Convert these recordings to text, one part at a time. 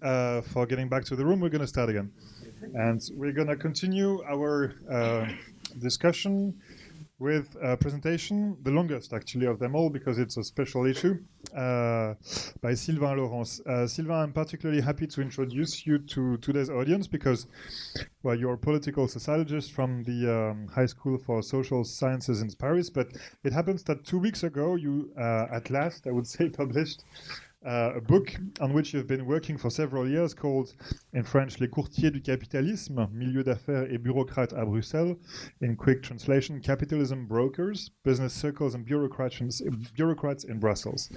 for getting back to the room. We're going to start again. And we're going to continue our discussion with a presentation, the longest actually of them all because it's a special issue, by Sylvain Laurens. Sylvain, I'm particularly happy to introduce you to today's audience because, well, you're a political sociologist from the High School for Social Sciences in Paris, but it happens that 2 weeks ago you, at last, I would say, published a book on which you've been working for several years called, in French, Les courtiers du capitalisme, milieu d'affaires et bureaucrates à Bruxelles. In quick translation, capitalism brokers, business circles and bureaucrats in Brussels.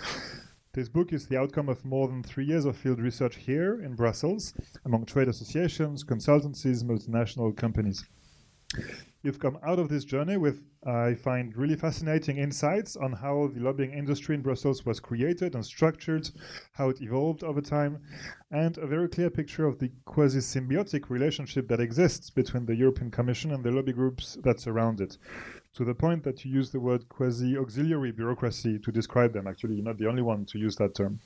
This book is the outcome of more than 3 years of field research here in Brussels among trade associations, consultancies, multinational companies. You've come out of this journey with, I find, really fascinating insights on how the lobbying industry in Brussels was created and structured, how it evolved over time, and a very clear picture of the quasi-symbiotic relationship that exists between the European Commission and the lobby groups that surround it, to the point that you use the word quasi-auxiliary bureaucracy to describe them. Actually, you're not the only one to use that term.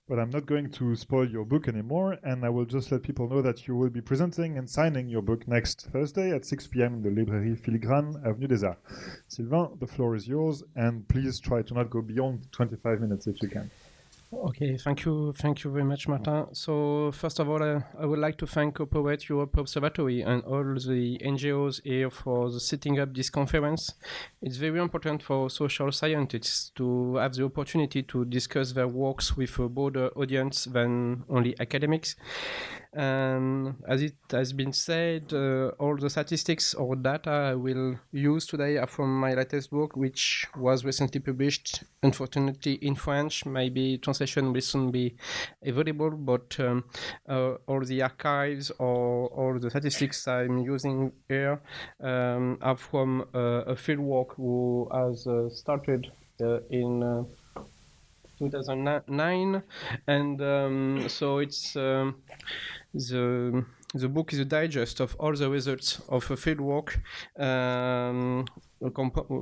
But I'm not going to spoil your book anymore, and I will just let people know that you will be presenting and signing your book next Thursday at 6 p.m. in the Librairie Filigrane, Avenue des Arts. Sylvain, the floor is yours, and please try to not go beyond 25 minutes if you can. Okay, thank you very much, Martin. So first of all, I would like to thank Poet Europe Observatory and all the NGOs here for setting up this conference. It's very important for social scientists to have the opportunity to discuss their works with a broader audience than only academics. And as it has been said, all the statistics or data I will use today are from my latest book, which was recently published, unfortunately in French. Maybe translation will soon be available, but all the archives or all the statistics I'm using here are from a fieldwork who has started in 2009, and so it's the book is a digest of all the results of a fieldwork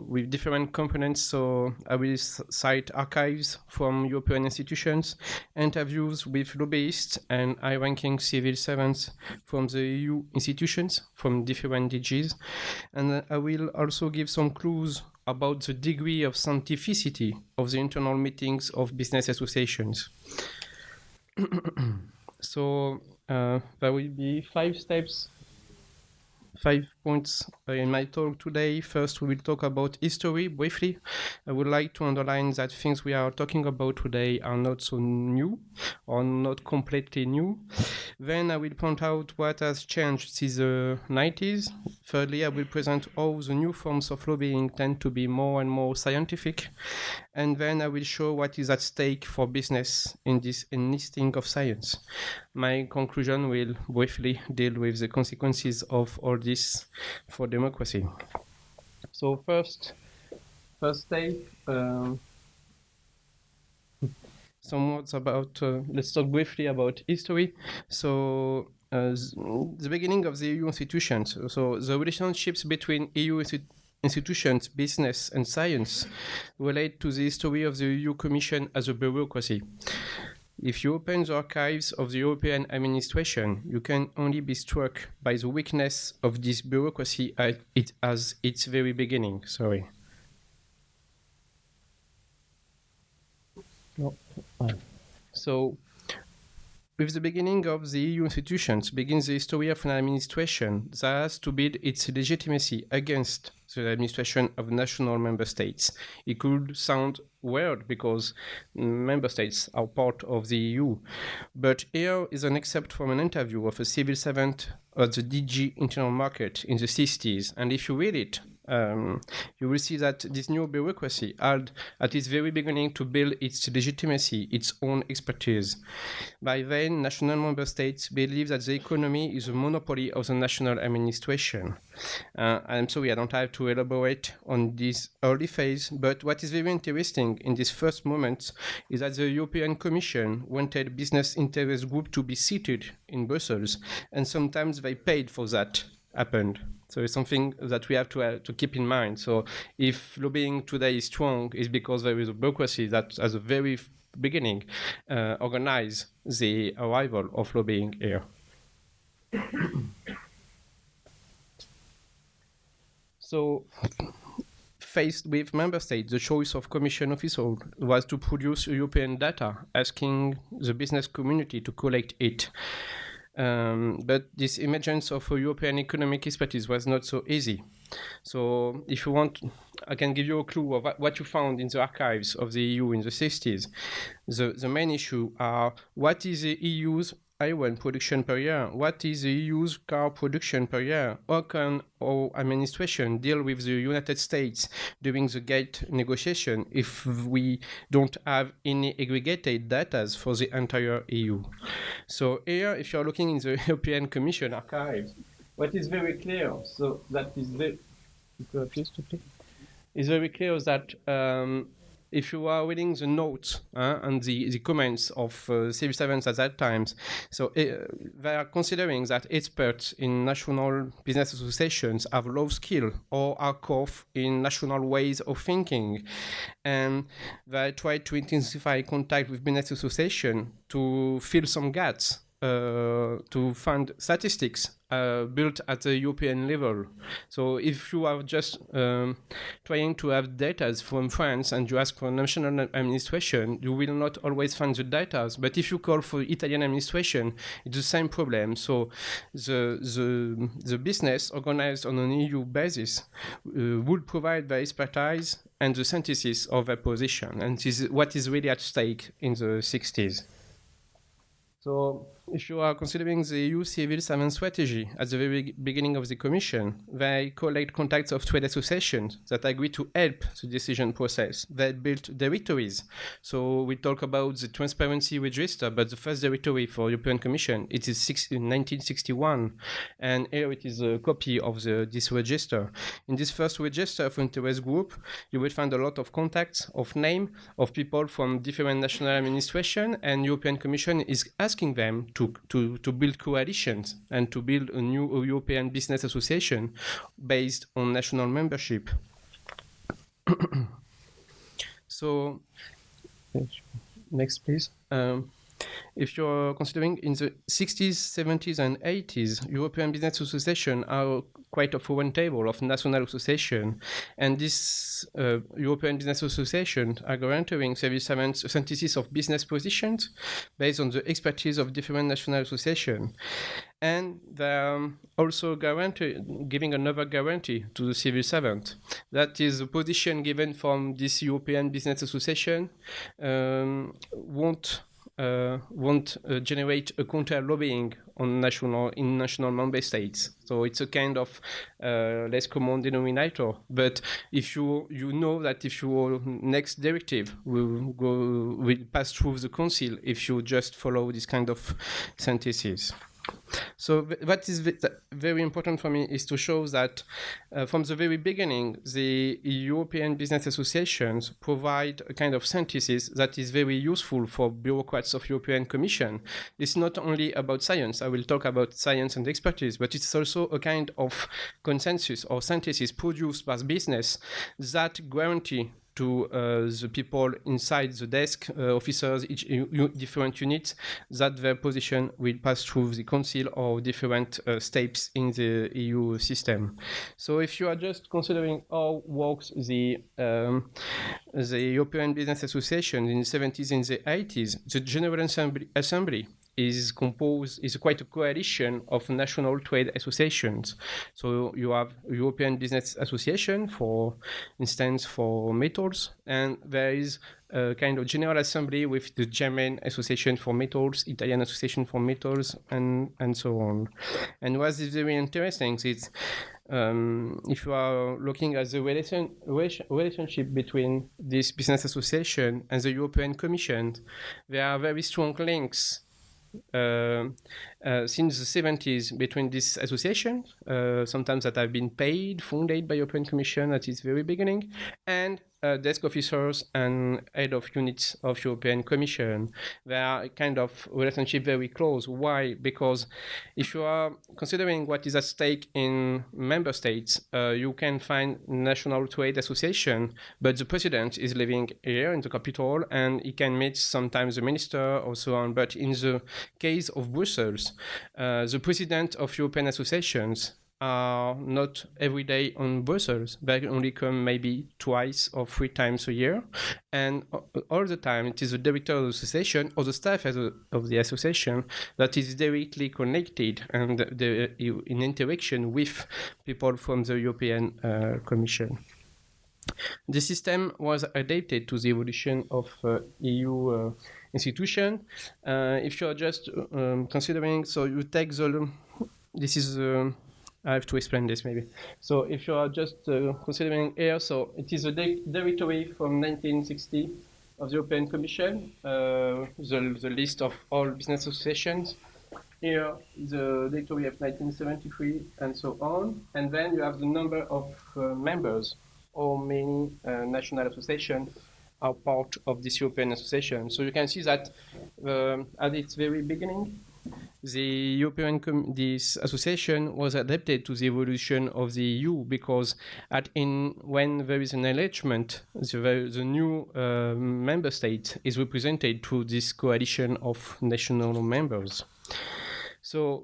with different components. So I will cite archives from European institutions, interviews with lobbyists and high-ranking civil servants from the EU institutions from different DGs, and I will also give some clues about the degree of scientificity of the internal meetings of business associations. So there will be 5 steps, 5 points in my talk today. First, we will talk about history briefly. I would like to underline that things we are talking about today are not so new or not completely new. Then I will point out what has changed since the 90s. Thirdly, I will present how the new forms of lobbying tend to be more and more scientific. And then I will show what is at stake for business in this enlisting of science. My conclusion will briefly deal with the consequences of all this for democracy. So first step, some words about, let's talk briefly about history. So the beginning of the EU institutions, so the relationships between EU institutions, business and science relate to the history of the EU Commission as a bureaucracy. If you open the archives of the European administration, you can only be struck by the weakness of this bureaucracy at its very beginning. So, with the beginning of the EU institutions begins the history of an administration that has to build its legitimacy against the administration of national member states. It could sound weird because member states are part of the EU, but here is an excerpt from an interview of a civil servant at the DG Internal Market in the 60s, and if you read it, you will see that this new bureaucracy had at its very beginning to build its legitimacy, its own expertise. By then, national member states believe that the economy is a monopoly of the national administration. I'm sorry, I don't have to elaborate on this early phase, but what is very interesting in this first moment is that the European Commission wanted business interest group to be seated in Brussels, and sometimes they paid for that happened. So it's something that we have to keep in mind. So if lobbying today is strong, it's because there is a bureaucracy that, at the very beginning, organize the arrival of lobbying here. So, faced with member states, the choice of Commission official was to produce European data, asking the business community to collect it. But this emergence of a European economic expertise was not so easy. So if you want, I can give you a clue of what you found in the archives of the EU in the 60s. The main issue are what is the EU's iron production per year? What is the EU's car production per year? How can our administration deal with the United States during the gate negotiation if we don't have any aggregated data for the entire EU? So here, if you're looking in the European Commission archives, what is very clear, so that is it's very clear that if you are reading the notes and the comments of civil servants at that time, so they are considering that experts in national business associations have low skill or are off in national ways of thinking, and they try to intensify contact with business association to fill some gaps. To find statistics built at the European level. So if you are just trying to have data from France and you ask for national administration, you will not always find the data. But if you call for Italian administration, it's the same problem. So the business organized on an EU basis would provide the expertise and the synthesis of their position. And this is what is really at stake in the 60s. So if you are considering the EU civil servant strategy at the very beginning of the Commission, they collect contacts of trade associations that agree to help the decision process. They built directories. So we talk about the transparency register, but the first directory for European Commission, it is in 1961. And here it is a copy of this register. In this first register of interest group, you will find a lot of contacts, of name, of people from different national administration, and European Commission is asking them to build coalitions and to build a new European business association based on national membership. So, next please. If you're considering in the 60s, 70s, and 80s, European business associations are quite a foreign table of national association, and this European business associations are guaranteeing civil servants a synthesis of business positions based on the expertise of different national associations. And they're also giving another guarantee to the civil servant. That is a position given from this European business association won't generate a counter lobbying in national member states. So it's a kind of less common denominator. But if you know that if your next directive will pass through the council if you just follow this kind of synthesis. So what is very important for me is to show that from the very beginning, the European business associations provide a kind of synthesis that is very useful for bureaucrats of European Commission. It's not only about science. I will talk about science and expertise, but it's also a kind of consensus or synthesis produced by business that guarantee to the people inside the desk, officers, each different units, that their position will pass through the council or different steps in the EU system. So if you are just considering how works the European Business Association in the 70s and the 80s, the General Assembly is quite a coalition of national trade associations. So you have European Business Association, for instance, for metals, and there is a kind of General Assembly with the German Association for Metals, Italian Association for Metals, and so on. And what is very interesting is if you are looking at the relationship between this business association and the European Commission, there are very strong links since the 70s between these associations, sometimes that have been funded by European Commission at its very beginning, and desk officers and head of units of European Commission. They are kind of relationship very close. Why? Because if you are considering what is at stake in member states, you can find national trade association, but the president is living here in the capital and he can meet sometimes the minister or so on. But in the case of Brussels, the president of European associations are not every day on Brussels. They only come maybe twice or 3 times a year. And all the time, it is the director of the association or the staff of the association that is directly connected and in interaction with people from the European Commission. The system was adapted to the evolution of EU institution. If you are just considering, so you take this is I have to explain this maybe. So if you are just considering here, so it is a directory from 1960 of the European Commission, the list of all business associations. Here the directory of 1973 and so on. And then you have the number of members, how many national associations are part of this European association. So you can see that at its very beginning, this association was adapted to the evolution of the EU because when there is an enlargement, the new member state is represented through this coalition of national members. So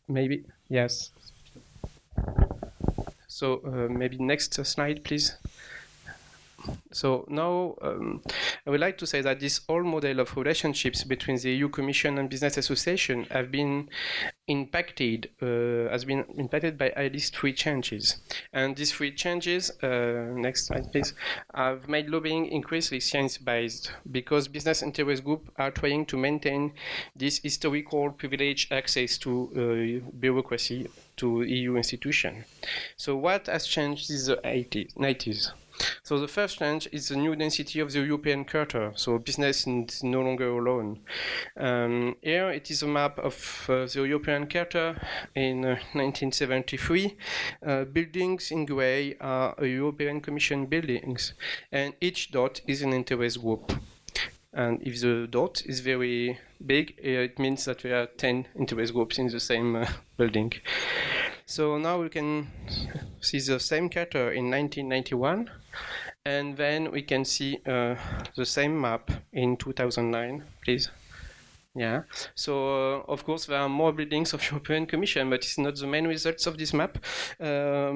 maybe, yes. So maybe next slide, please. So now I would like to say that this whole model of relationships between the EU Commission and business association has been impacted by at least 3 changes. And these 3 changes, next slide please, have made lobbying increasingly science-based because business interest groups are trying to maintain this historical privileged access to bureaucracy, to EU institutions. So what has changed since the 90s? So the first change is the new density of the European Charter. So business is no longer alone. Here it is a map of the European Charter in 1973. Buildings in gray are European Commission buildings, and each dot is an interest group. And if the dot is very big, it means that there are 10 interest groups in the same building. So now we can see the same charter in 1991, and then we can see the same map in 2009, please. Yeah, so of course there are more buildings of European Commission, but it's not the main results of this map. The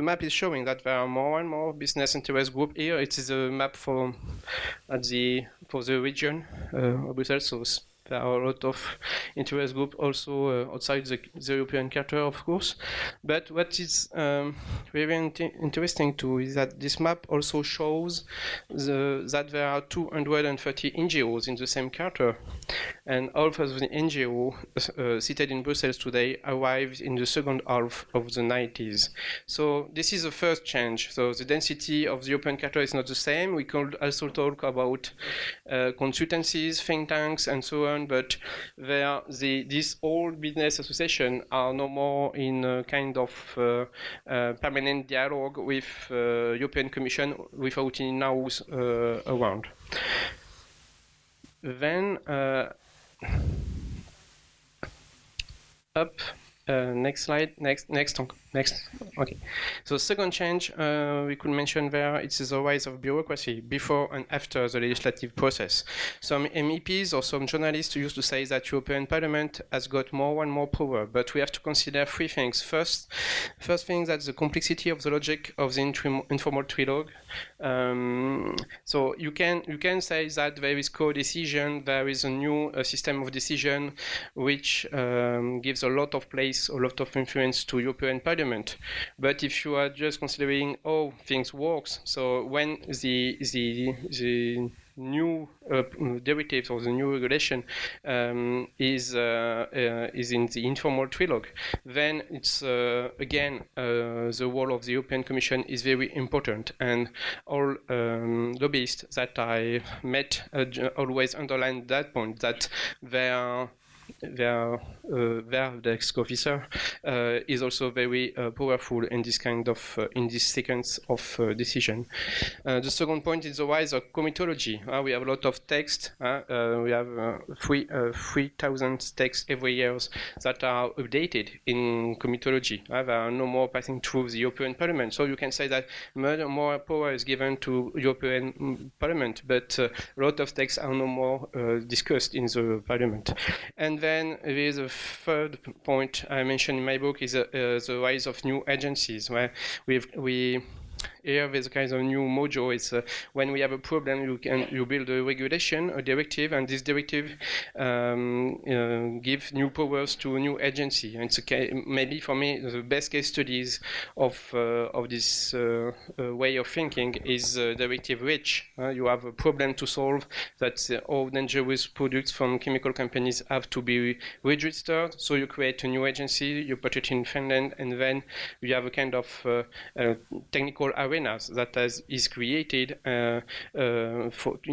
map is showing that there are more and more business interest groups. Here it is a map for the region of Brussels. So there are a lot of interest groups also outside the European Charter, of course. But what is very interesting too is that this map also shows that there are 230 NGOs in the same charter. And all of the NGOs seated in Brussels today arrived in the second half of the 90s. So this is the first change. So the density of the European Charter is not the same. We could also talk about consultancies, think tanks, and so on. But these old business associations are no more in a kind of permanent dialogue with European Commission without any no's around. Then next slide, next. Okay. So second change we could mention there, it's the rise of bureaucracy before and after the legislative process. Some MEPs or some journalists used to say that European Parliament has got more and more power, but we have to consider 3 things. First thing, that's the complexity of the logic of the informal trilogue. So you can say that there is co-decision, there is a new system of decision which gives a lot of place, a lot of influence to European Parliament. But if you are just considering how things works, so when the new derivative or the new regulation is in the informal trilogue, then it's again the role of the European Commission is very important, and all lobbyists that I met always underline that point, that there their desk officer is also very powerful in this kind of in this sequence of decision. The second point is the rise of comitology. We have a lot of text. We have 3,000 texts every year that are updated in comitology. There are no more passing through the European Parliament. So you can say that more power is given to European Parliament, but a lot of texts are no more discussed in the Parliament. And then there is a third point I mentioned in my book is the rise of new agencies, where here there's a kind of new module. It's when we have a problem, you build a regulation, a directive, and this directive gives new powers to a new agency. And it's maybe for me the best case studies of this way of thinking is Directive REACH. You have a problem to solve that all dangerous products from chemical companies have to be registered. So you create a new agency, you put it in Finland, and then you have a kind of technical arenas that is created in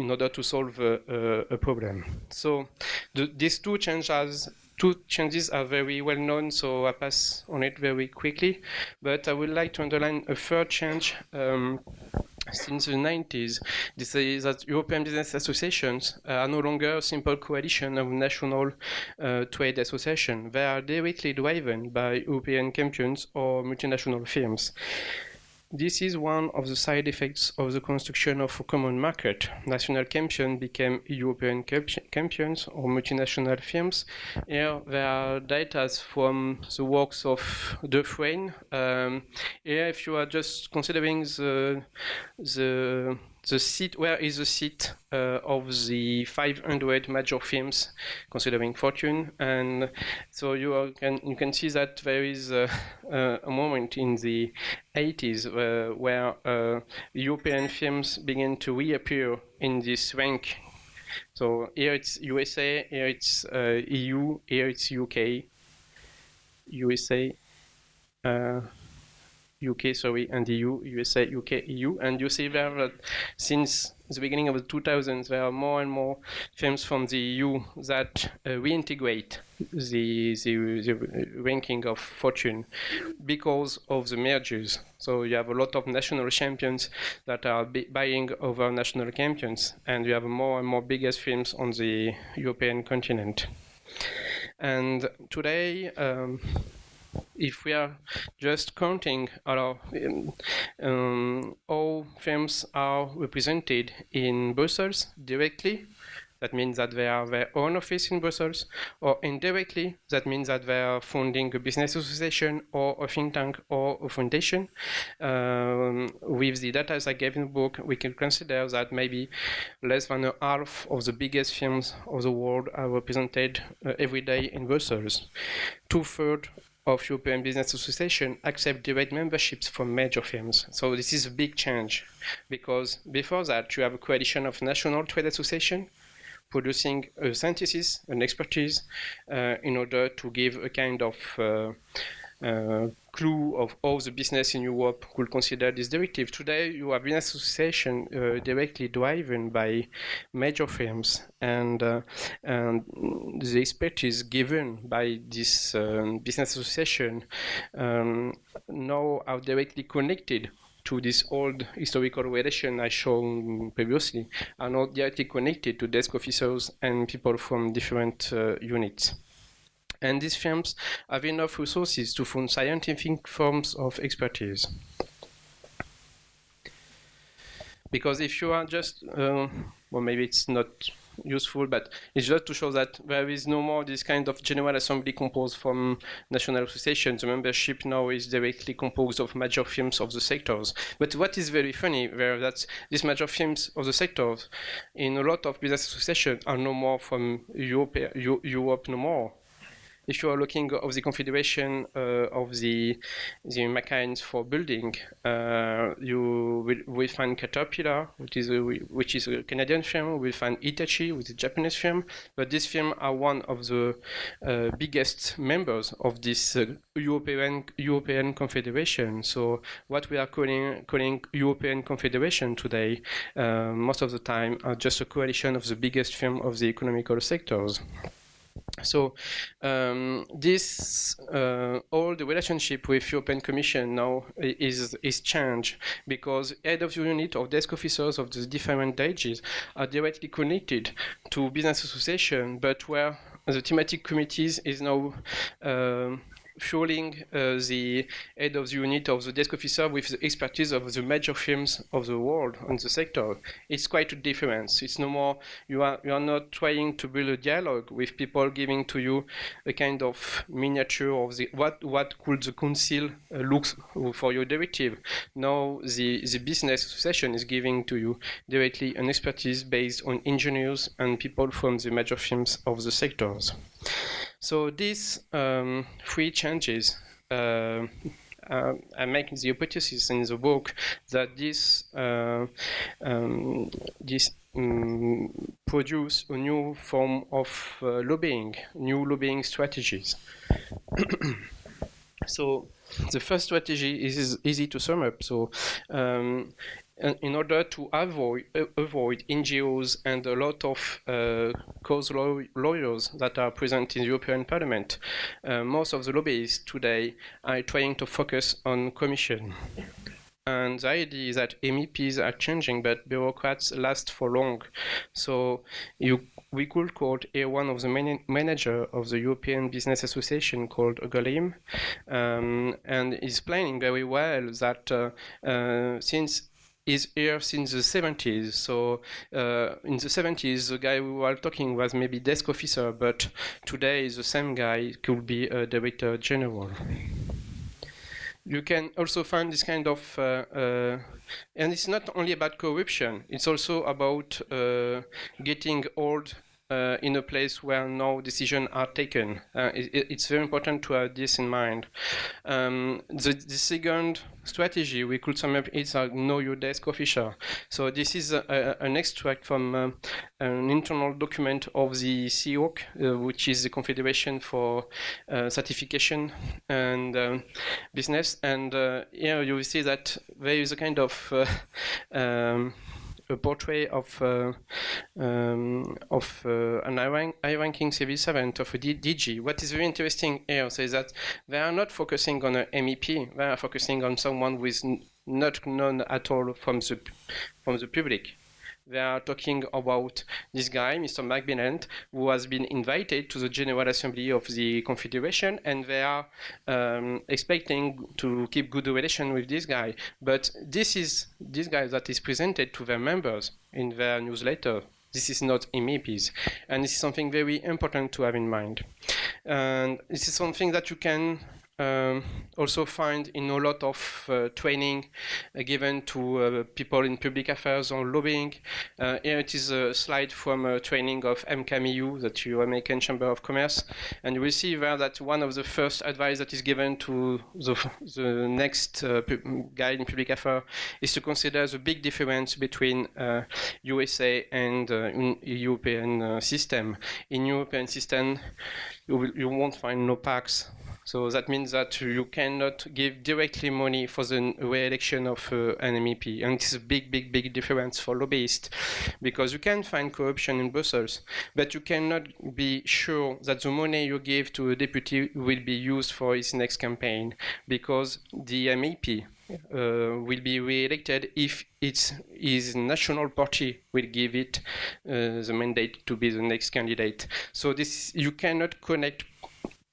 order to solve a problem. So these two changes are very well known, so I pass on it very quickly. But I would like to underline a third change. Since the 90s, this is that European business associations are no longer a simple coalition of national trade associations. They are directly driven by European champions or multinational firms. This is one of the side effects of the construction of a common market. National champions became European champions or multinational firms. Here there are data from the works of De Freyne. Here, if you are just considering the seat, where is the seat of the 500 major firms, considering Fortune, and so you can see that there is a moment in the 80s where European firms begin to reappear in this rank. So here it's USA, here it's EU, here it's UK, USA. UK, sorry, and EU, USA, UK, EU, and you see there that since the beginning of the 2000s, there are more and more firms from the EU that reintegrate the ranking of Fortune because of the mergers. So you have a lot of national champions that are buying over national champions, and you have more and more biggest firms on the European continent. And today, if we are just counting all firms are represented in Brussels directly, that means that they have their own office in Brussels, or indirectly, that means that they are funding a business association or a think tank or a foundation. With the data I gave in the book, we can consider that maybe less than half of the biggest firms of the world are represented every day in Brussels. 2/3 of European Business Association accept direct memberships from major firms. So this is a big change, because before that you have a coalition of national trade associations producing a synthesis, an expertise, in order to give a kind of clue of how the business in Europe could consider this directive. Today, you have business association directly driven by major firms, and the expertise given by this business association now are directly connected to this old historical relation I showed previously, are not directly connected to desk officers and people from different units. And these firms have enough resources to fund scientific forms of expertise. Because if you are just, well, maybe it's not useful, but it's just to show that there is no more this kind of general assembly composed from national associations. The membership now is directly composed of major firms of the sectors. But what is very funny, where that these major firms of the sectors in a lot of business associations are no more from Europe no more. If you are looking at the confederation of the machines for building, you will find Caterpillar, which is a Canadian firm. You will find Hitachi, which is a Japanese firm. But these firms are one of the biggest members of this European Confederation. So what we are calling European Confederation today, most of the time, are just a coalition of the biggest firms of the economical sectors. So this all the relationship with European Commission now is changed, because head of unit or desk officers of the different DGs are directly connected to business association, but where the thematic committees is now fueling the head of the unit of the desk officer with the expertise of the major firms of the world on the sector. It's quite a difference. It's no more, you are not trying to build a dialogue with people giving to you a kind of miniature of the what could the council look for your directive. Now the business association is giving to you directly an expertise based on engineers and people from the major firms of the sectors. So these three changes, I make the hypothesis in the book that this produce a new form of lobbying, new lobbying strategies. So the first strategy is easy to sum up. So in order to avoid NGOs and a lot of cause lawyers that are present in the European Parliament, most of the lobbyists today are trying to focus on Commission. And the idea is that MEPs are changing, but bureaucrats last for long. So we could quote here one of the manager of the European Business Association called Golim, and is explaining very well that since is here since the 70s. So in the 70s, the guy we were talking was maybe desk officer, but today the same guy could be a director general. You can also find this kind of, and it's not only about corruption, it's also about getting old in a place where no decisions are taken. It's very important to have this in mind. The second strategy we could sum up is know your desk officer. So this is an extract from an internal document of the CEOC, which is the Confederation for Certification and Business. And here you will see that there is a kind of a portrait of an high-ranking civil servant of a DG. What is very interesting here is that they are not focusing on an MEP. They are focusing on someone who is not known at all from the public. They are talking about this guy, Mr. Macmillan, who has been invited to the General Assembly of the Confederation, and they are expecting to keep good relation with this guy. But this guy that is presented to their members in their newsletter. This is not MEPs, and this is something very important to have in mind. And this is something that you can also find in a lot of training given to people in public affairs or lobbying. Here it is a slide from a training of MKMU, that's your American Chamber of Commerce, and you will see there that one of the first advice that is given to the next guy in public affairs is to consider the big difference between USA and European system. In European system, you won't find no PACs. So that means that you cannot give directly money for the re-election of an MEP. And it's a big difference for lobbyists, because you can find corruption in Brussels, but you cannot be sure that the money you give to a deputy will be used for his next campaign, because the MEP will be re-elected if his national party will give it the mandate to be the next candidate. So this, you cannot connect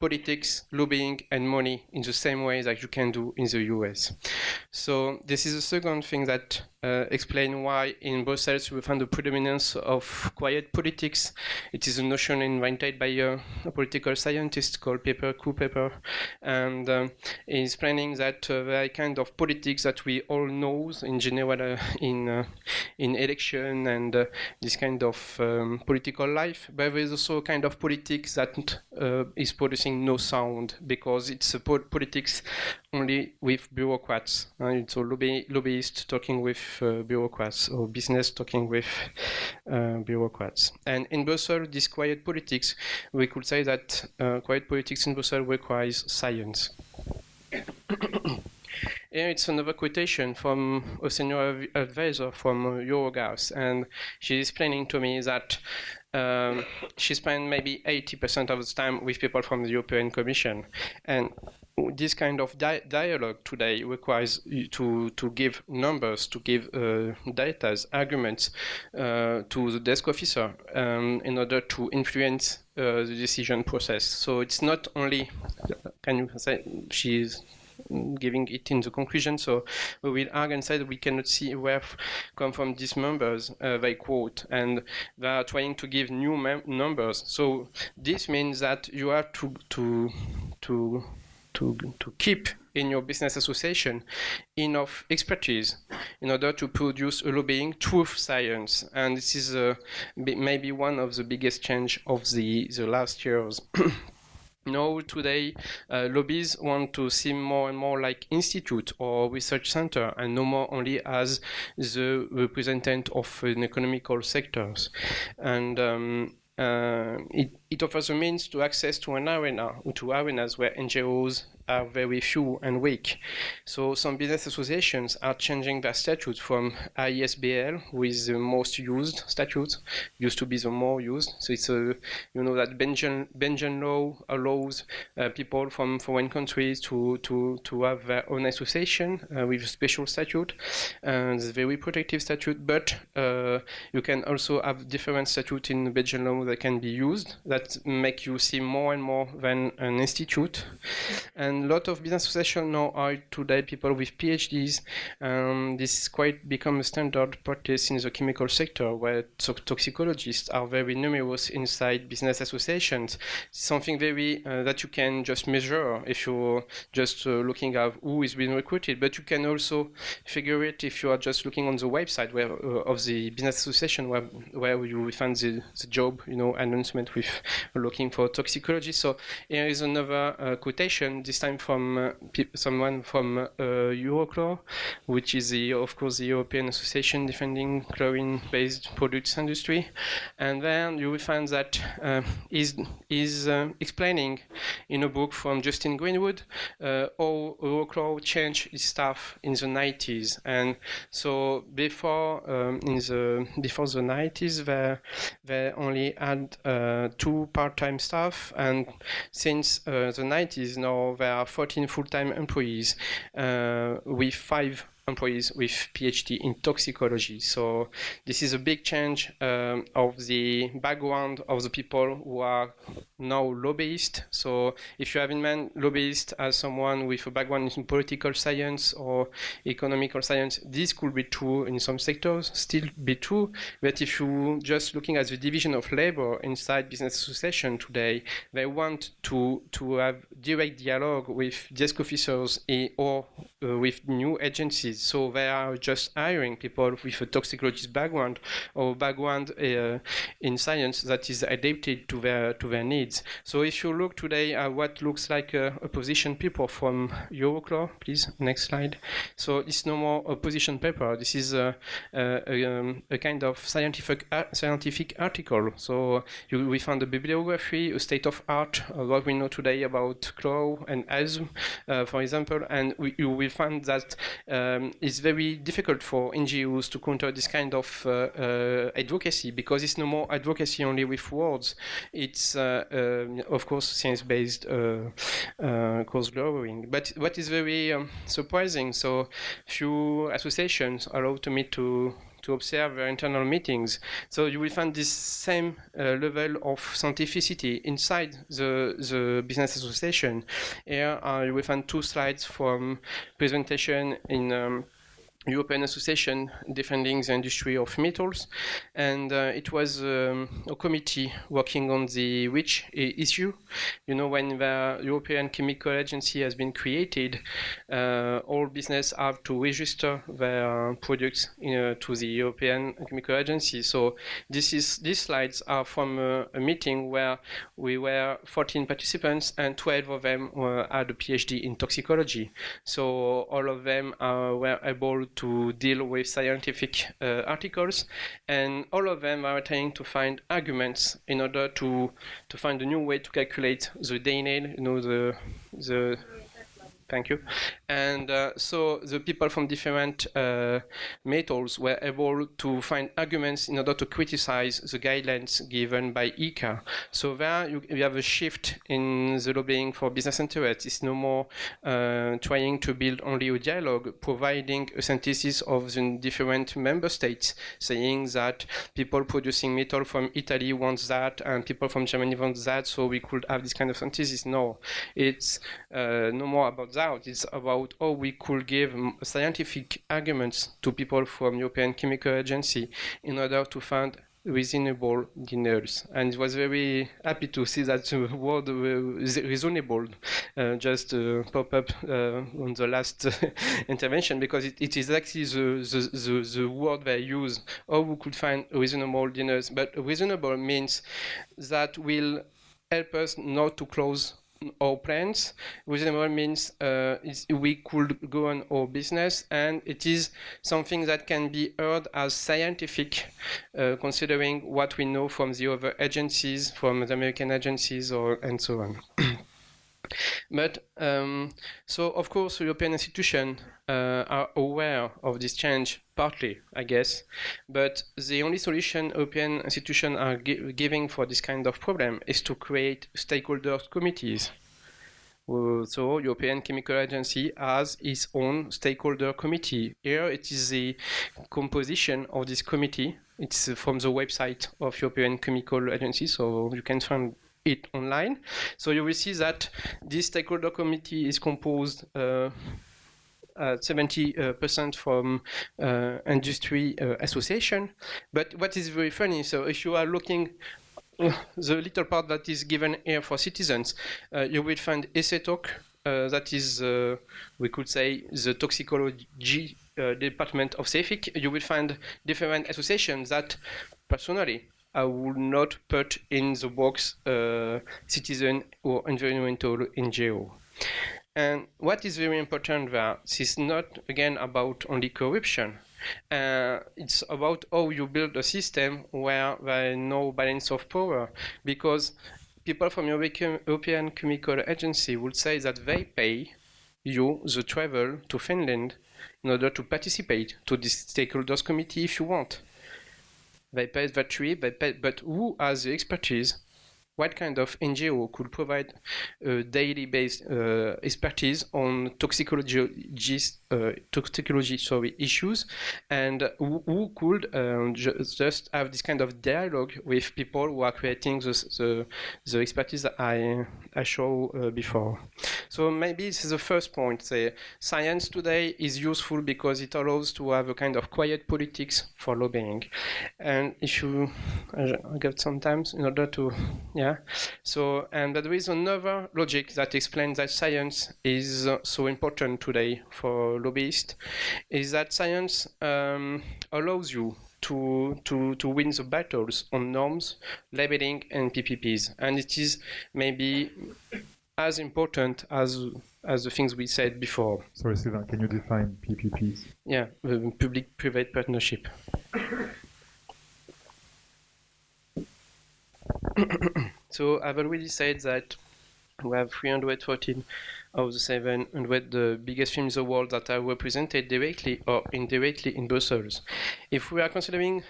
politics, lobbying, and money in the same way that you can do in the US. So this is the second thing that explains why in Brussels we find the predominance of quiet politics. It is a notion invented by a political scientist called Cooper, and he's explaining that very kind of politics that we all know in general in election and this kind of political life, but there is also a kind of politics that is producing no sound, because it's a politics only with bureaucrats. It's a lobbyist talking with bureaucrats, or business talking with bureaucrats. And in Brussels, this quiet politics, we could say that quiet politics in Brussels requires science. Here it's another quotation from a senior advisor from Eurogas, and she's explaining to me that she spent maybe 80% of the time with people from the European Commission. And this kind of dialogue today requires you to give numbers, to give data, arguments to the desk officer in order to influence the decision process. So it's not only, can you say, she's giving it in the conclusion. So we will argue and say that we cannot see where come from these numbers they quote, and they are trying to give new numbers. So this means that you have to keep in your business association enough expertise in order to produce a lobbying truth science. And this is maybe one of the biggest change of the last years. Now, today, lobbies want to seem more and more like institute or research center, and no more only as the representative of an economical sectors. And it offers a means to access to arenas where NGOs are very few and weak. So some business associations are changing their statutes from ISBL, with the most used statute, used to be the more used. So it's that Belgian law allows people from foreign countries to have their own association with a special statute. It's a very protective statute, but you can also have different statutes in Belgian law that can be used that make you seem more and more than an institute. And a lot of business associations now are today people with PhDs. This quite become a standard practice in the chemical sector, where toxicologists are very numerous inside business associations. Something very that you can just measure if you're just looking at who is being recruited, but you can also figure it if you are just looking on the website of the business association where you will find the job announcement with looking for toxicology. So here is another quotation, this time from someone from Eurochlor, which is of course the European Association defending chlorine-based products industry. And then you will find that is explaining in a book from Justin Greenwood how Eurochlor changed its staff in the 90s. And so before the 90s, they only had 2 part-time staff, and since the 90s now there are 14 full-time employees with 5 employees with PhD in toxicology. So this is a big change of the background of the people who are now lobbyists. So if you have in mind lobbyist as someone with a background in political science or economical science, this could be true in some sectors, still be true. But if you just looking at the division of labor inside business association today, they want to have direct dialogue with desk officers or with new agencies. So they are just hiring people with a toxicologist background or background in science that is adapted to their needs. So if you look today at what looks like a position paper from Eurochlor, please, next slide. So it's no more a position paper. This is a kind of scientific article. So we found a bibliography, a state of art, what we know today about chlor and asthma, for example, and you will find that it's very difficult for NGOs to counter this kind of advocacy, because it's no more advocacy only with words. It's of course science-based cause lowering. But what is very surprising, so few associations allow to me to observe their internal meetings. So you will find this same level of scientificity inside the business association. Here you will find 2 slides from presentation in European Association defending the industry of metals, and it was a committee working on the REACH issue. When the European Chemical Agency has been created, all business have to register their products to the European Chemical Agency. So these slides are from a meeting where we were 14 participants, and 12 of them had a PhD in toxicology. So all of them were able to deal with scientific articles, and all of them are trying to find arguments in order to find a new way to calculate the DNA, the Thank you. And so the people from different metals were able to find arguments in order to criticize the guidelines given by ICA. So there you have a shift in the lobbying for business interests. It's no more trying to build only a dialogue, providing a synthesis of the different member states, saying that people producing metal from Italy want that, and people from Germany want that, so we could have this kind of synthesis. No, it's no more about that. It's about how we could give scientific arguments to people from European Chemical Agency in order to find reasonable dinners. And it was very happy to see that the word reasonable just pop up on the last intervention, because it is actually the word they use, how we could find reasonable dinners. But reasonable means that will help us not to close our plans. Reasonable means we could go on our business, and it is something that can be heard as scientific, considering what we know from the other agencies, from the American agencies, and so on. But so of course European institutions are aware of this change, partly, I guess, but the only solution European institutions are giving for this kind of problem is to create stakeholders committees. So European Chemical Agency has its own stakeholder committee. Here it is the composition of this committee. It's from the website of European Chemical Agency, so you can find it online. So you will see that this stakeholder committee is composed 70% from industry association. But what is very funny, so if you are looking the little part that is given here for citizens, you will find ECETOC, that is, we could say, the toxicology department of CEFIC. You will find different associations that, personally, I would not put in the box citizen or environmental NGO. And what is very important there, this is not, again, about only corruption. It's about how you build a system where there is no balance of power, because people from European Chemical Agency would say that they pay you the travel to Finland in order to participate to this stakeholders committee if you want. They pay the trip, but who has the expertise? What kind of NGO could provide daily based expertise on toxicology issues, and who could just have this kind of dialogue with people who are creating the expertise that I showed before. So maybe this is the first point. The science today is useful because it allows to have a kind of quiet politics for lobbying. And if you, I got some time in order to, so, and there is another logic that explains that science is so important today for lobbyists, is that science allows you to win the battles on norms, labeling, and PPPs. And it is maybe as important as the things we said before. Sorry, Sylvain, can you define PPPs? Yeah, public-private partnership. So I've already said that we have 314 of the 700 the biggest films in the world that are represented directly or indirectly in Brussels. If we are considering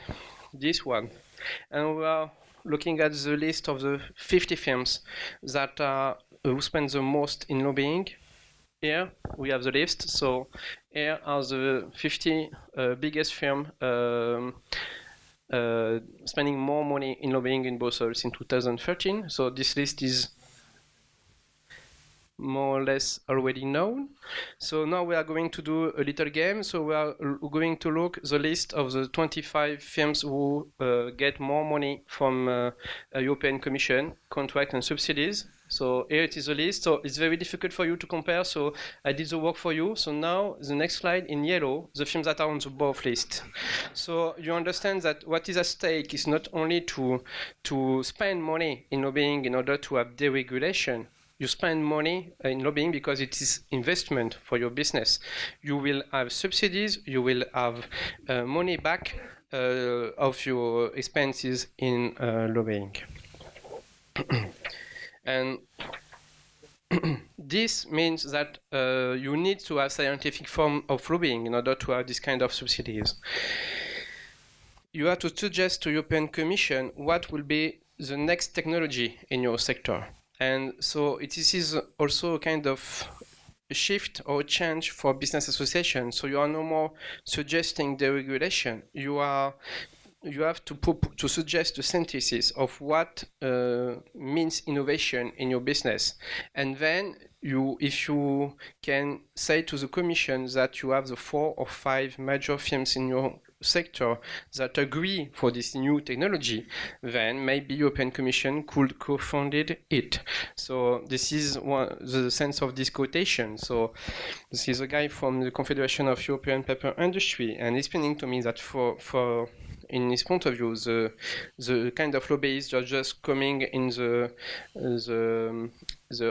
this one, and we are looking at the list of the 50 films that are who spend the most in lobbying, here we have the list. So here are the 50 biggest films spending more money in lobbying in Brussels in 2013. So this list is more or less already known. So now we are going to do a little game. So we are going to look the list of the 25 firms who get more money from a European Commission, contract and subsidies. So here it is a list. So it's very difficult for you to compare. So I did the work for you. So now the next slide in yellow, the films that are on the both list. So you understand that what is at stake is not only to spend money in lobbying in order to have deregulation. You spend money in lobbying because it is investment for your business. You will have subsidies. You will have money back of your expenses in lobbying. And this means that you need to have scientific form of lobbying in order to have this kind of subsidies. You have to suggest to European Commission what will be the next technology in your sector. And so this is also a kind of shift or change for business associations. So you are no more suggesting deregulation. You have to suggest the synthesis of what means innovation in your business. And then if you can say to the Commission that you have the 4 or 5 major firms in your sector that agree for this new technology, then maybe European Commission could co-fund it. So this is the sense of this quotation. So this is a guy from the Confederation of European Paper Industry, and he's explaining to me that for in his point of view, the kind of lobbyists are just coming in the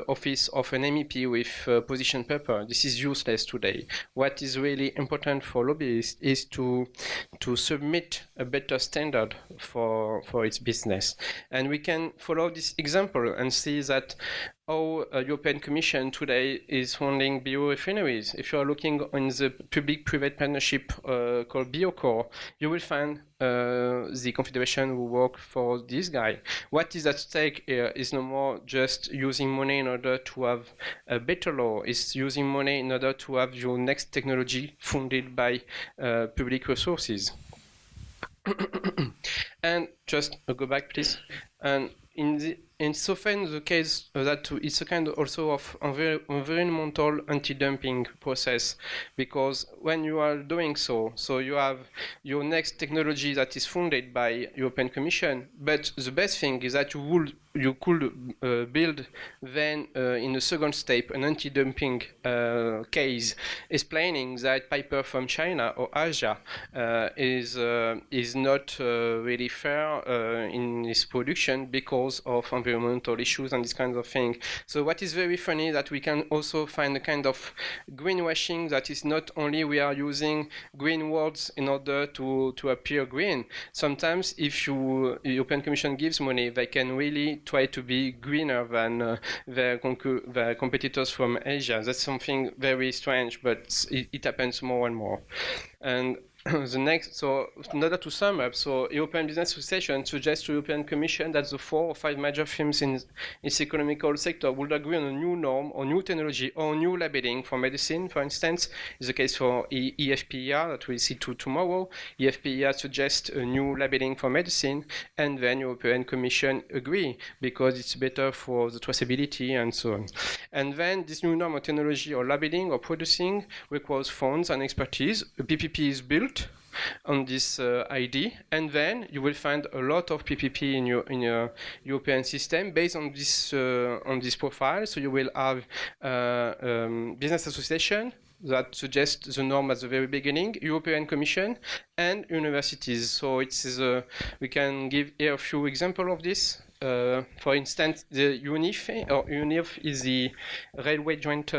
office of an MEP with position paper. This is useless today. What is really important for lobbyists is to submit a better standard for its business. And we can follow this example and see that how European Commission today is funding biorefineries. If you are looking on the public-private partnership called Biocore, you will find the confederation who work for this guy. What is at stake here is no more just using money in order to have a better law. It's using money in order to have your next technology funded by public resources. And just go back, please. And it's often the case that it's a kind of also of environmental anti-dumping process, because when you are doing so you have your next technology that is funded by European Commission, but the best thing is that you could build then in a second step an anti-dumping case explaining that paper from China or Asia is not really fair in its production because of environmental issues and this kind of thing. So what is very funny that we can also find a kind of greenwashing that is not only we are using green words in order to appear green. Sometimes if European Commission gives money, they can really try to be greener than their competitors from Asia. That's something very strange, but it happens more and more. And the next, so in order to sum up, so European Business Association suggests to European Commission that the 4 or 5 major firms in its economical sector would agree on a new norm or new technology or new labeling for medicine, for instance. Is the case for EFPER that we'll see tomorrow. EFPER suggests a new labeling for medicine, and then European Commission agree because it's better for the traceability and so on. And then this new norm of technology or labeling or producing requires funds and expertise. A PPP is built on this ID, and then you will find a lot of PPP in your European system based on this profile. So you will have business association that suggests the norm at the very beginning, European Commission, and universities. So we can give here a few examples of this. For instance, the UNIF is the Railway Joint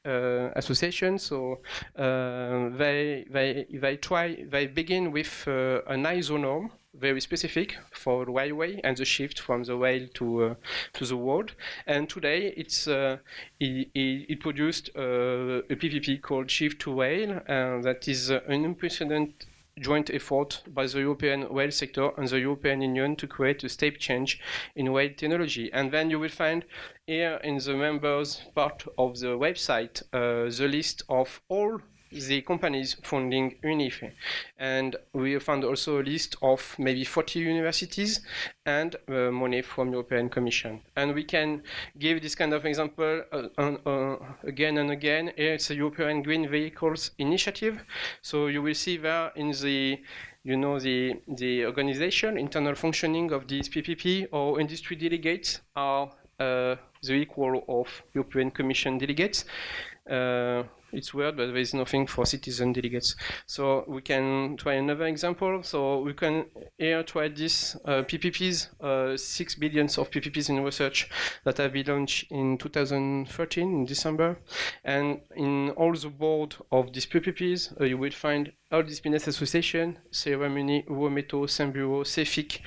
Association. So they begin with an ISO norm, very specific for railway and the shift from the rail to the road. And today it produced a PPP called Shift to Rail, that is an unprecedented joint effort by the European rail sector and the European Union to create a step change in rail technology. And then you will find here in the members part of the website the list of all the companies funding UNIF. And we found also a list of maybe 40 universities and money from European Commission. And we can give this kind of example again and again. Here it's a European Green Vehicles Initiative. So you will see there in the organization, internal functioning of these PPP or industry delegates are the equal of European Commission delegates. it's weird, but there is nothing for citizen delegates. So we can try another example. So we can here try this PPPs, 6 billion of PPPs in research that have been launched in 2013 in December. And in all the board of these PPPs, you will find all these business associations, Ceremony, Uometo, Semburo, CEFIC.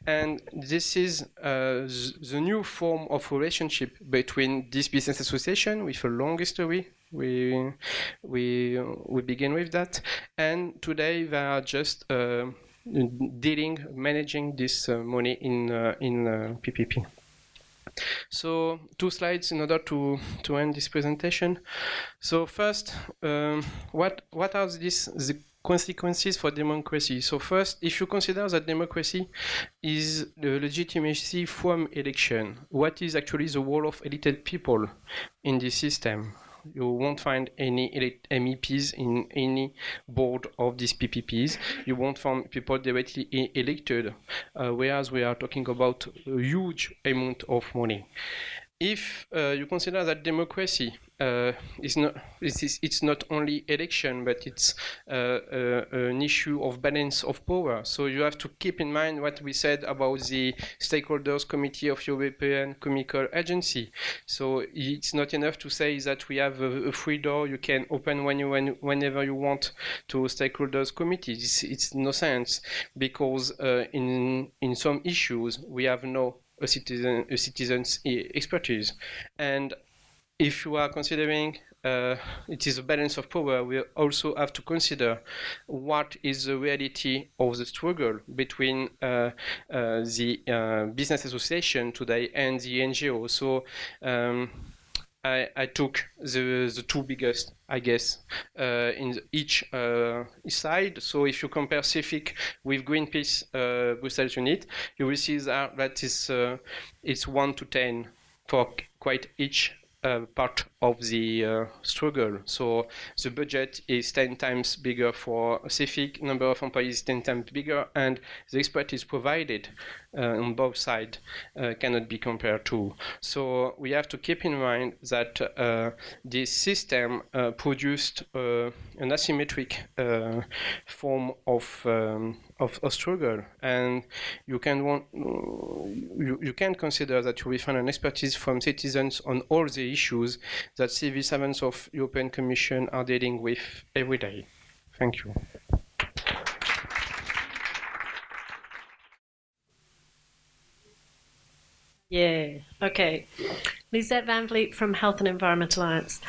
And this is the new form of relationship between this business association with a long history. We begin with that, and today they are just managing this money in PPP. So 2 slides in order to end this presentation. So first, what are the consequences for democracy? So first, if you consider that democracy is the legitimacy from election, what is actually the role of elected people in this system? You won't find any MEPs in any board of these PPPs. You won't find people directly elected, whereas we are talking about a huge amount of money. If you consider that democracy it's not only election, but it's an issue of balance of power. So you have to keep in mind what we said about the stakeholders committee of European Chemical Agency. So it's not enough to say that we have a free door you can open whenever you want to stakeholders committee. It's no sense, because in some issues we have no citizen's expertise. And if you are considering it is a balance of power, we also have to consider what is the reality of the struggle between the business association today and the NGO. So I took the 2 biggest, I guess, in each side. So if you compare CEFIC with Greenpeace Brussels unit, you will see that it's 1 to 10 for quite each part of the struggle. So the budget is 10 times bigger for CEFIC, number of employees 10 times bigger, and the expertise provided on both sides cannot be compared to. So we have to keep in mind that this system produced an asymmetric form of struggle, and you can consider that you will find an expertise from citizens on all the issues that civil servants of European Commission are dealing with every day. Thank you. Yeah, okay. Lisette Van Vliet from Health and Environment Alliance.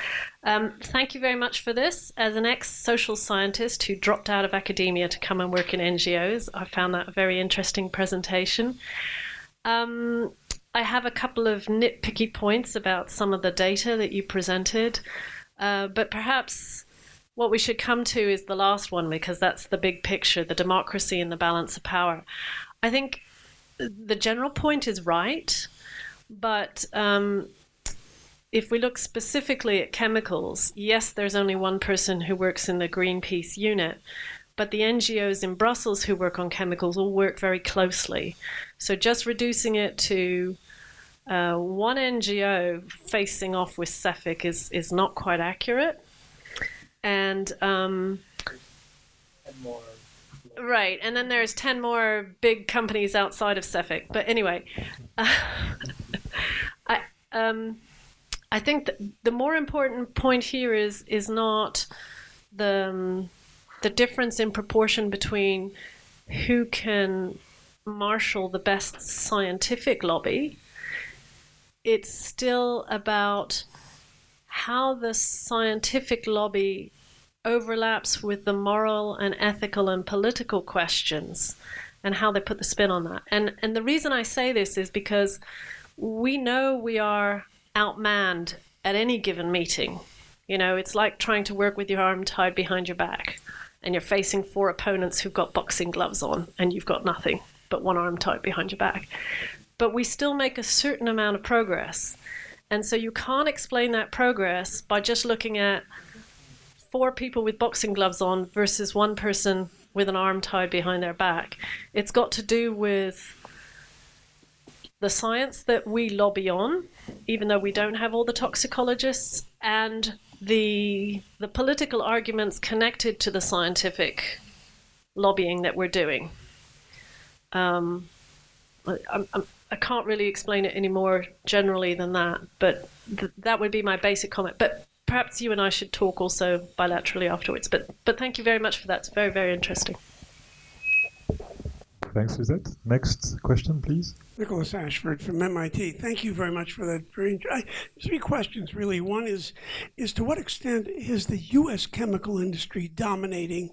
Thank you very much for this. As an ex-social scientist who dropped out of academia to come and work in NGOs, I found that a very interesting presentation. I have a couple of nitpicky points about some of the data that you presented, but perhaps what we should come to is the last one, because that's the big picture, the democracy and the balance of power. I think the general point is right, but if we look specifically at chemicals, yes, there's only one person who works in the Greenpeace unit, but the NGOs in Brussels who work on chemicals all work very closely. So just reducing it to one NGO facing off with CEFIC is not quite accurate. And right, and then there's 10 more big companies outside of CEFIC. But anyway, I think the more important point here is not the difference in proportion between who can marshal the best scientific lobby. It's still about how the scientific lobby overlaps with the moral and ethical and political questions and how they put the spin on that. And the reason I say this is because we know we are outmanned at any given meeting. You know, it's like trying to work with your arm tied behind your back and you're facing 4 opponents who've got boxing gloves on and you've got nothing but one arm tied behind your back. But we still make a certain amount of progress. And so you can't explain that progress by just looking at 4 people with boxing gloves on versus 1 person with an arm tied behind their back. It's got to do with the science that we lobby on, even though we don't have all the toxicologists, and the political arguments connected to the scientific lobbying that we're doing. I can't really explain it any more generally than that, but that would be my basic comment. But perhaps you and I should talk also bilaterally afterwards. But thank you very much for that. It's very, very interesting. Thanks, Suzette. Next question, please. Nicholas Ashford from MIT. Thank you very much for that. Three questions, really. One is to what extent is the U.S. chemical industry dominating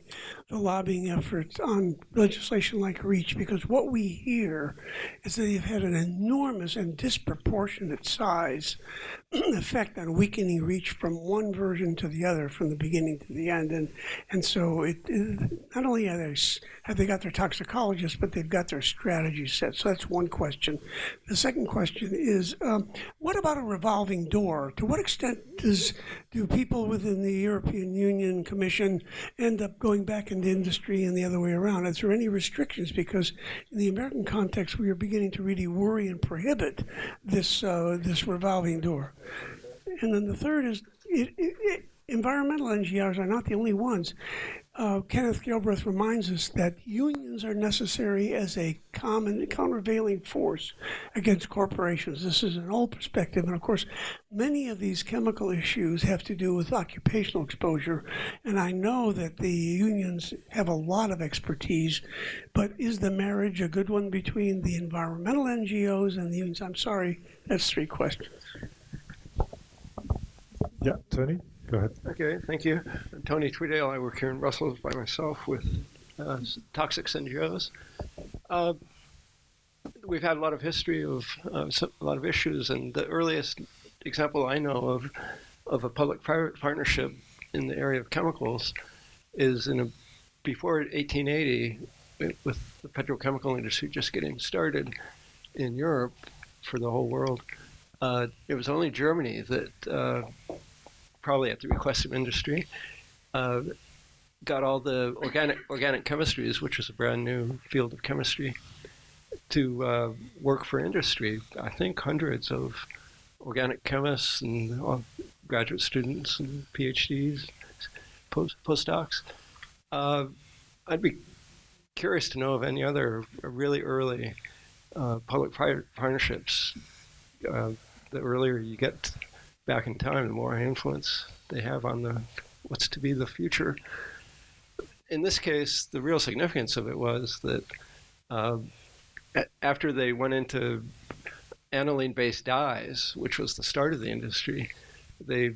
the lobbying efforts on legislation like REACH? Because what we hear is that they've had an enormous and disproportionate size effect on weakening REACH from one version to the other, from the beginning to the end. And so not only have they got their toxicologists, but they've got their strategy set. So that's one question. The second question is, what about a revolving door? To what extent do people within the European Union Commission end up going back into industry and the other way around? Is there any restrictions? Because in the American context, we are beginning to really worry and prohibit this revolving door. And then the third is, environmental NGOs are not the only ones. Kenneth Gilbreth reminds us that unions are necessary as a common countervailing force against corporations. This is an old perspective, and of course, many of these chemical issues have to do with occupational exposure, and I know that the unions have a lot of expertise, but is the marriage a good one between the environmental NGOs and the unions? I'm sorry, that's three questions. Yeah, Tony? Go ahead. Okay, thank you. I'm Tony Tweedale. I work here in Brussels by myself with toxics NGOs. We've had a lot of history of a lot of issues, and the earliest example I know of a public-private partnership in the area of chemicals is before 1880, with the petrochemical industry just getting started in Europe for the whole world. It was only Germany that probably at the request of industry, got all the organic chemistries, which was a brand new field of chemistry, to work for industry. I think hundreds of organic chemists and graduate students and PhDs, postdocs. I'd be curious to know of any other really early public-private partnerships. The earlier you get back in time, the more influence they have on what's to be the future. In this case, the real significance of it was that after they went into aniline-based dyes, which was the start of the industry, they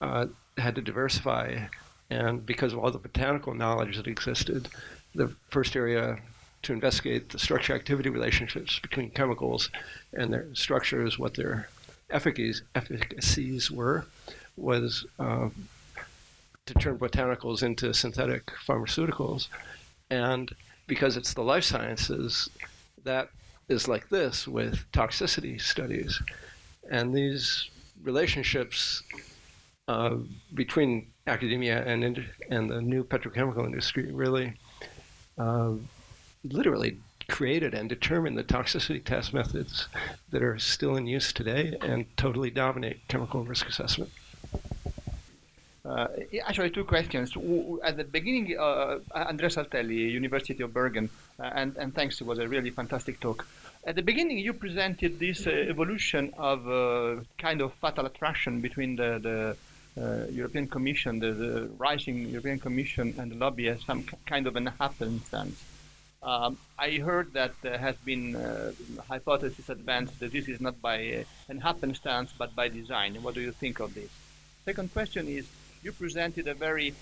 had to diversify. And because of all the botanical knowledge that existed, the first area to investigate the structure-activity relationships between chemicals and their structures, what their efficacies were, was to turn botanicals into synthetic pharmaceuticals. And because it's the life sciences, that is like this with toxicity studies. And these relationships between academia and the new petrochemical industry really literally created and determined the toxicity test methods that are still in use today and totally dominate chemical risk assessment. Actually, two questions. At the beginning, Andrea Saltelli, University of Bergen, and thanks, it was a really fantastic talk. At the beginning, you presented this evolution of kind of fatal attraction between the European Commission, the rising European Commission, and the lobby as some kind of an happenstance. I heard that there has been hypothesis advanced that this is not by an happenstance, but by design. What do you think of this? Second question is, you presented a very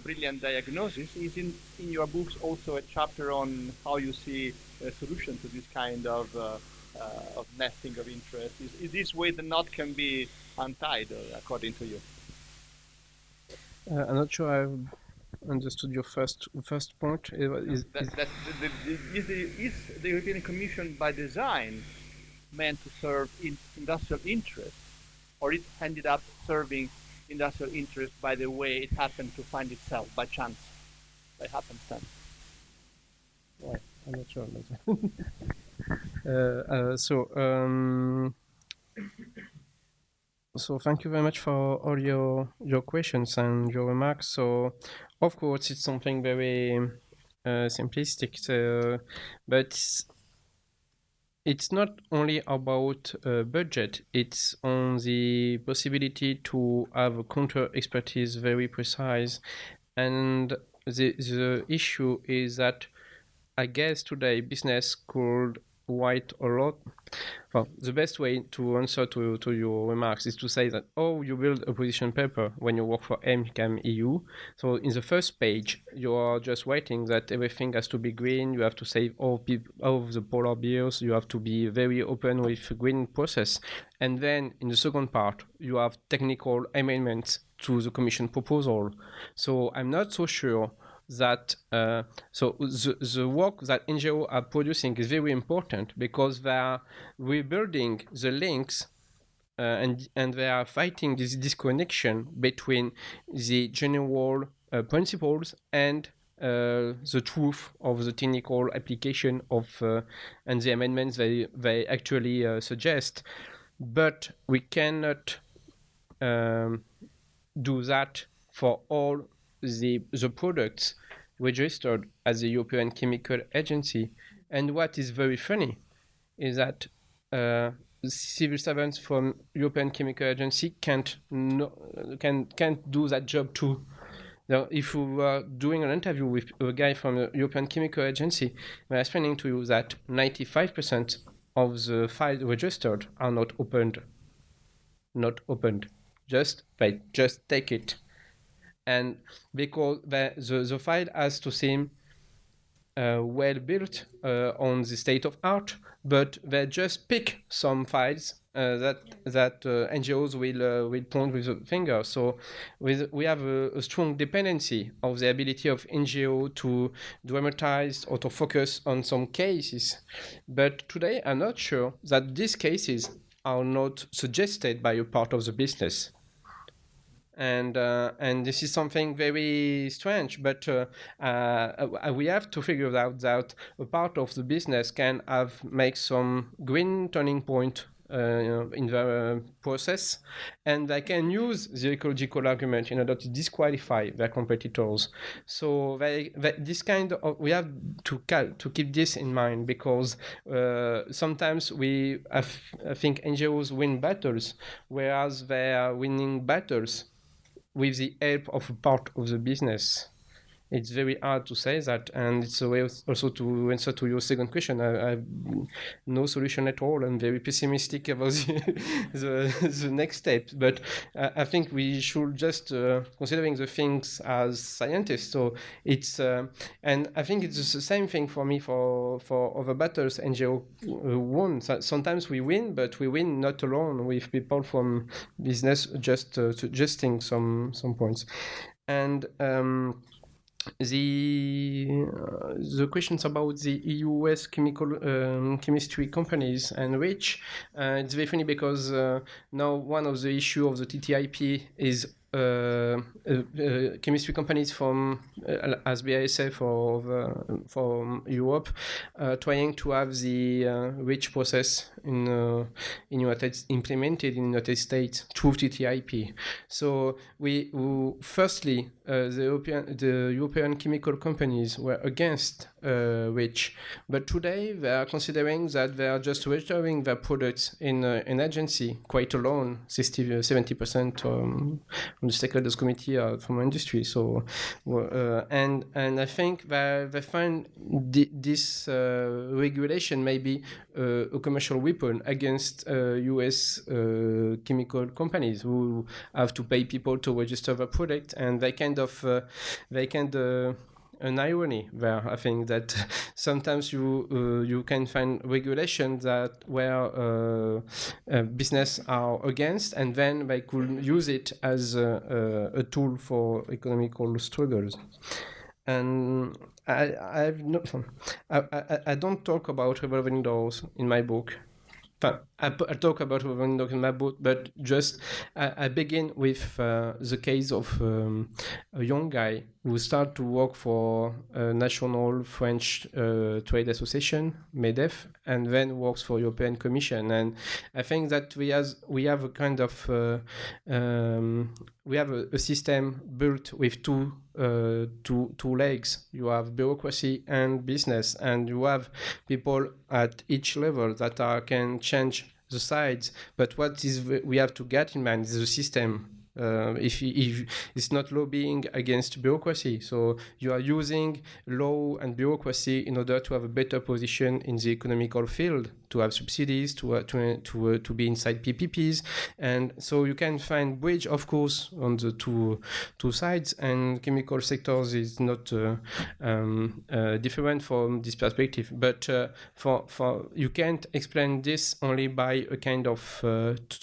brilliant diagnosis. Is in your books also a chapter on how you see a solution to this kind of nesting of interest? Is this way the knot can be untied, according to you? I'm not sure I've understood your first point. Is the European Commission by design meant to serve industrial interest, or it ended up serving industrial interest by the way it happened to find itself by chance, by happenstance? Right, I'm not sure. So thank you very much for all your questions and your remarks. So of course it's something very simplistic, but it's not only about budget. It's on the possibility to have a counter expertise very precise, and the issue is that I guess today business could write a lot. Well, the best way to answer to your remarks is to say that, oh, you build a position paper when you work for MCAM EU. So in the first page, you are just writing that everything has to be green. You have to save all of the polar bears. You have to be very open with green process. And then in the second part, you have technical amendments to the Commission proposal. So I'm not so sure that so the work that NGO are producing is very important, because they are rebuilding the links and they are fighting this disconnection between the general principles and the truth of the technical application of and the amendments they actually suggest. But we cannot do that for all the products registered as the European Chemical Agency. And what is very funny is that civil servants from European Chemical Agency can't do that job too. Now, if we were doing an interview with a guy from the European Chemical Agency, we're explaining to you that 95% of the files registered are not opened. Just take it. And because the file has to seem well built on the state of art, but they just pick some files that NGOs will point with a finger. So we have a strong dependency of the ability of NGO to dramatize or to focus on some cases. But today I'm not sure that these cases are not suggested by a part of the business. And this is something very strange, but we have to figure out that a part of the business can make some green turning point in the process, and they can use the ecological argument in order to disqualify their competitors. So this kind of, we have to keep this in mind, because sometimes I think NGOs win battles, whereas they are winning battles with the help of a part of the business. It's very hard to say that, and it's a way also to answer to your second question. I have no solution at all. I'm very pessimistic about the next step, but I think we should just considering the things as scientists. So it's and I think it's the same thing for me for other battles NGO won. Sometimes we win, but we win not alone, with people from business just suggesting some points, and the questions about the US chemistry companies and which it's very funny, because now one of the issue of the TTIP is chemistry companies from as BASF for Europe trying to have the REACH process implemented in the United States through TTIP. So we firstly the European chemical companies were against REACH, but today they are considering that they are just registering their products in an agency quite alone. 70% from the stakeholders committee are from industry. So and I think they find this regulation may be a commercial weapon against US chemical companies who have to pay people to register their product, and they kind of an irony there. I think that sometimes you can find regulations that where business are against, and then they could use it as a tool for economical struggles. And I don't talk about revolving doors in my book. I talk about revolving doors in my book, but just I begin with the case of a young guy, who start to work for a national French trade association, MEDEF, and then works for European Commission. And I think that we have a kind of we have a system built with two legs. You have bureaucracy and business, and you have people at each level that can change the sides. But what is we have to get in mind is the system. If it's not lobbying against bureaucracy, so you are using law and bureaucracy in order to have a better position in the economical field, to have subsidies, to be inside PPPs, and so you can find bridge, of course, on the two sides. And chemical sectors is not different from this perspective, but for you can't explain this only by a kind of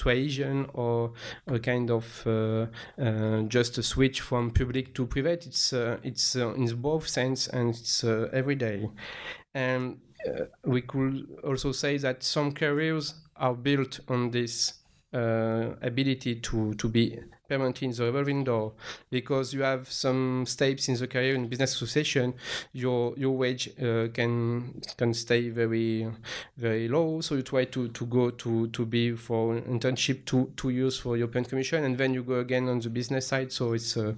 cohesion or a kind of just a switch from public to private. It's in both sense, and it's every day. And we could also say that some careers are built on this ability to be permanently in the revolving door, because you have some steps in the career in business association, your wage can stay very very low, so you try to go to be for internship 2 years for European Commission, and then you go again on the business side, so it's a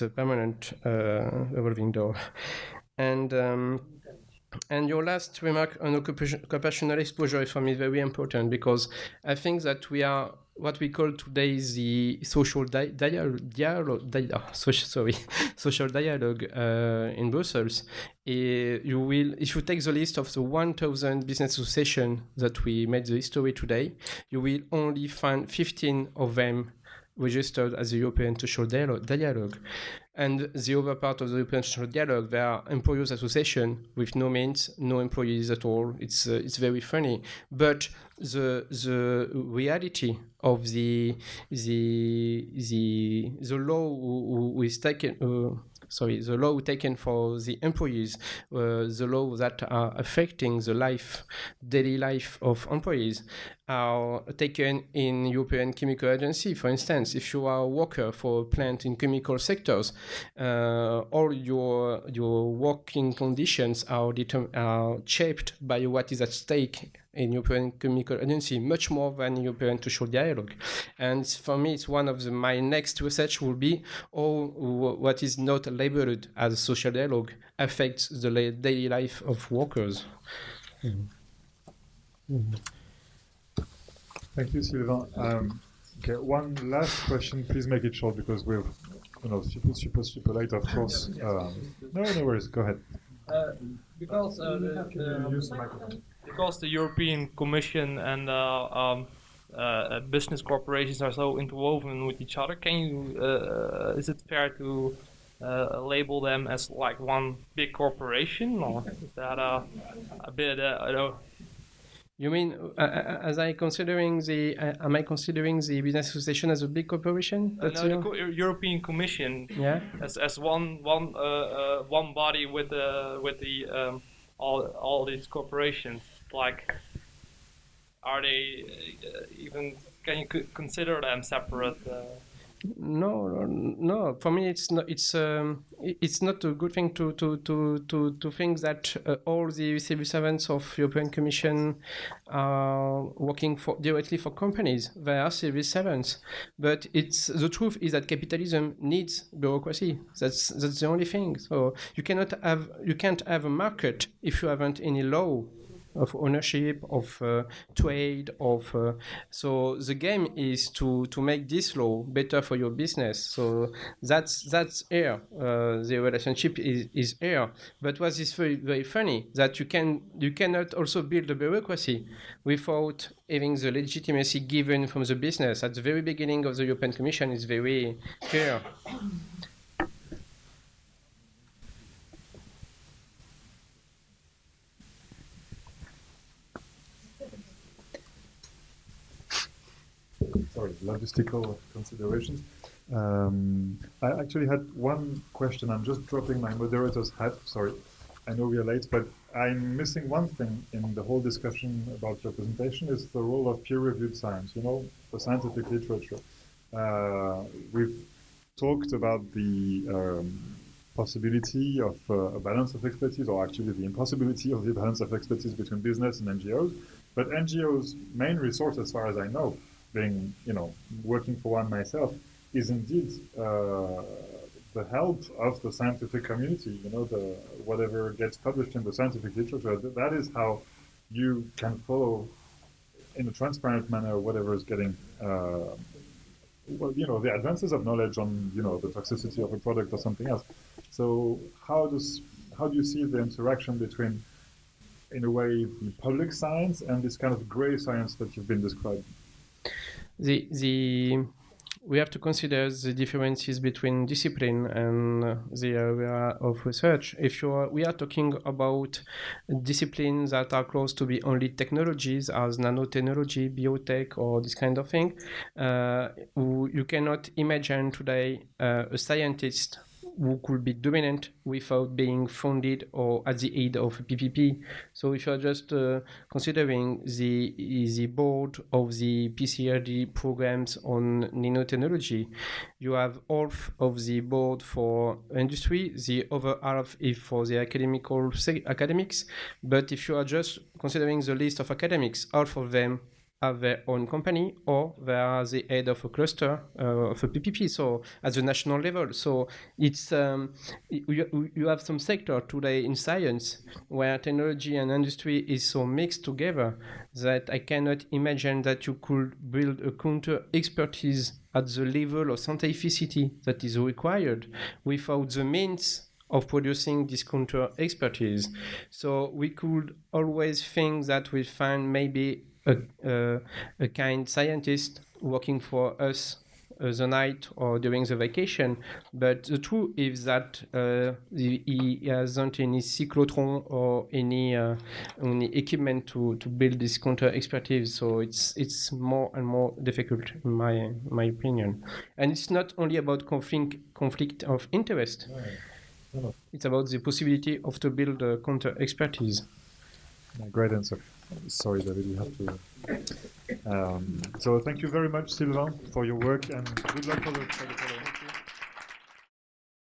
permanent revolving door. And your last remark on occupational exposure for me is very important, because I think that we are what we call today the social social dialogue in Brussels. You will, if you take the list of the 1,000 business associations that we made the history today, you will only find 15 of them registered as the European Social Dialogue. And the other part of the European Social Dialogue, there are employers' association with no means, no employees at all. It's very funny. But the reality of the law is taken. The law taken for the employees, the law that are affecting the daily life of employees, are taken in European Chemical Agency. For instance, if you are a worker for a plant in chemical sectors, all your working conditions are shaped by what is at stake in European Chemical Agency, much more than European Social Dialogue. And for me, it's one of my next research will be what is not labeled as social dialogue affects the daily life of workers. Thank you, Sylvain. Okay, one last question. Please make it short, because we're super late, of course. No worries. Go ahead. Because the European Commission and business corporations are so interwoven with each other, can you? Is it fair to label them as like one big corporation, or is that a bit? You mean, am I considering the business association as a big corporation? No, the European Commission, yeah, as one body with the all these corporations. Like, are they even? Can you consider them separate? No. For me, it's not. It's not a good thing to think that all the civil servants of European Commission are working directly for companies. They are civil servants, but the truth is that capitalism needs bureaucracy. That's the only thing. So you can't have a market if you haven't any law of ownership, of trade, so the game is to make this law better for your business. So that's here. The relationship is here. But what is very, very funny that you cannot also build a bureaucracy without having the legitimacy given from the business. At the very beginning of the European Commission is very clear. Sorry, logistical considerations. I actually had one question. I'm just dropping my moderator's hat. Sorry, I know we are late, but I'm missing one thing in the whole discussion about representation is the role of peer-reviewed science, the scientific literature. We've talked about the possibility of a balance of expertise, or actually the impossibility of the balance of expertise between business and NGOs. But NGOs' main resource, as far as I know, being working for one myself, is indeed the help of the scientific community. The whatever gets published in the scientific literature. That is how you can follow in a transparent manner whatever is getting. The advances of knowledge on the toxicity of a product or something else. So how do you see the interaction between, in a way, the public science and this kind of gray science that you've been describing? We have to consider the differences between discipline and the area of research. If we are talking about disciplines that are close to be only technologies, as nanotechnology, biotech, or this kind of thing, you cannot imagine today a scientist who could be dominant without being funded or at the aid of a PPP. So if you are just considering the board of the PCRD programs on nanotechnology, you have half of the board for industry, the other half is for the academics. But if you are just considering the list of academics, half of them have their own company, or they are the head of a cluster of a PPP, so at the national level. So it's you have some sector today in science where technology and industry is so mixed together that I cannot imagine that you could build a counter expertise at the level of scientificity that is required without the means of producing this counter expertise. So we could always think that we find maybe a kind scientist working for us the night or during the vacation, but the truth is that he hasn't any cyclotron or any equipment to build this counter expertise. So it's more and more difficult in my opinion, and it's not only about conflict of interest. No. It's about the possibility of to build a counter expertise. Great answer. Sorry, David, you have to. So thank you very much, Sylvain, for your work, and good luck for the following.